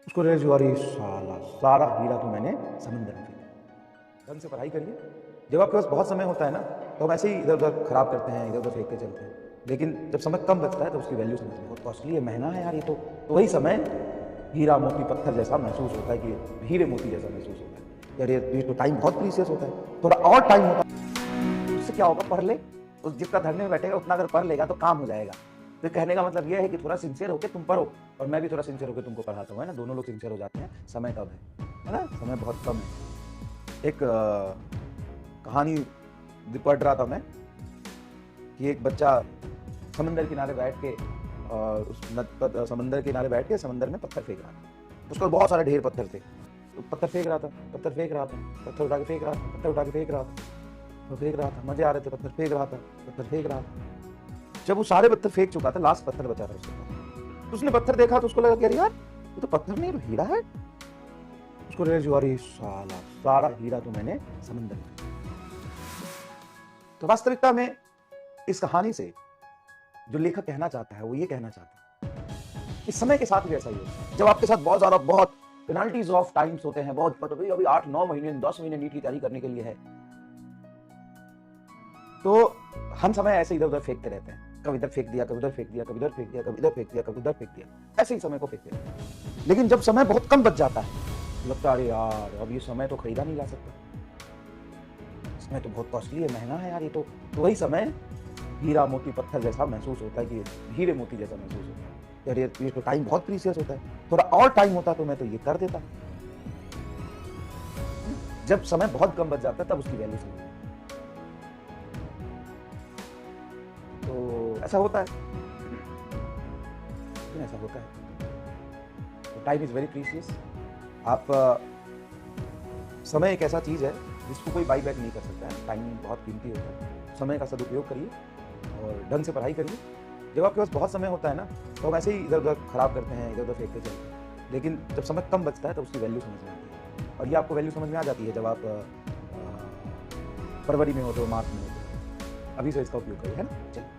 उसको रियलाइज हुआ, अरे साला सारा हीरा तो मैंने समंदर में फेंका। ढंग से पढ़ाई करिए। जब आपके पास बहुत समय होता है ना, तो हम ऐसे ही इधर उधर खराब करते हैं, इधर उधर फेंकते चलते हैं। लेकिन जब समय कम बचता है तो उसकी वैल्यू समझ में, बहुत कॉस्टली है, महंगा है यार ये तो वही समय हीरा मोती पत्थर जैसा महसूस होता है, कि हीरे मोती जैसा महसूस होता है। यार ये तो टाइम बहुत प्रीसियस होता है, थोड़ा और टाइम होता है उससे क्या होगा, पढ़ ले। उस जितना धरने में बैठेगा उतना अगर पढ़ लेगा तो काम हो जाएगा। तो कहने का मतलब ये है कि थोड़ा सिंसियर होकर तुम पढ़ो, और मैं भी थोड़ा सिंसियर होकर तुमको पढ़ाता हूँ, है ना। दोनों लोग सिंसियर हो जाते हैं। समय कब है ना, समय बहुत कम है। एक कहानी पढ़ रहा था मैं कि एक बच्चा समंदर किनारे बैठ के समंदर किनारे बैठ के समंदर में पत्थर फेंक रहा था। उसको बहुत सारे ढेर पत्थर थे, तो पत्थर फेंक रहा था, पत्थर फेंक रहा था, पत्थर उठा के फेंक रहा था, पत्थर उठा के फेंक रहा था, वो फेंक रहा था, मजे आ रहे थे, पत्थर फेंक रहा था, पत्थर फेंक रहा था। जब वो सारे पत्थर फेंक चुका था, लास्ट पत्थर बचा था उसके पास। तो उसने पत्थर देखा तो उसको लगा कि यार ये तो पत्थर नहीं, तो हीरा है। उसको रियलाइज हुआ, अरे साला सारा हीरा तो मैंने समंदर में। तो वास्तविकता में इस कहानी से जो लेखक कहना चाहता है वो ये कहना चाहता है कि समय के साथ भी ऐसा ही होता है। जब आपके साथ बहुत पेनाल्टीज ऑफ टाइम्स होते हैं, बहुत अभी 8-9 महीने 10 महीने नीट की तैयारी करने के लिए है, तो हम समय ऐसे इधर उधर फेंकते रहते हैं। कभी इधर फेंक दिया, कभी उधर फेंक दिया, कभी इधर फेंक दिया, कभी इधर फेंक दिया, कभी उधर फेंक दिया, ऐसे ही समय को फेंकते रहते हैं। लेकिन जब समय बहुत कम बच जाता है, लगता है अरे यार अब ये समय तो खरीदा नहीं जा सकता, समय तो बहुत कॉस्टली है, महंगा है यार ये तो वही समय हीरा मोती पत्थर जैसा महसूस होता है, कि हीरे मोती जैसा महसूस होता है। यार ये तो टाइम बहुत प्रीसियस होता है, थोड़ा और टाइम होता तो मैं तो ये कर देता। जब समय बहुत कम बच जाता है तब उसकी वैल्यू समझ। तो ऐसा होता है, ऐसा होता है। Time is very precious. आप समय एक ऐसा चीज है जिसको कोई बाई बैक नहीं कर सकता है। टाइम बहुत कीमती होता है। समय का सदुपयोग करिए और ढंग से पढ़ाई करिए। जब आपके पास बहुत समय होता है ना, तो हम ऐसे ही इधर उधर खराब करते हैं, इधर उधर फेंकते चलते हैं। लेकिन जब समय कम बचता है तो उसकी वैल्यू समझ में आती है। और ये आपको वैल्यू समझ में आ जाती है जब आप फरवरी में होते हो, मार्च में होते हो। अभी से इसका उपयोग करिए, है ना। चलिए।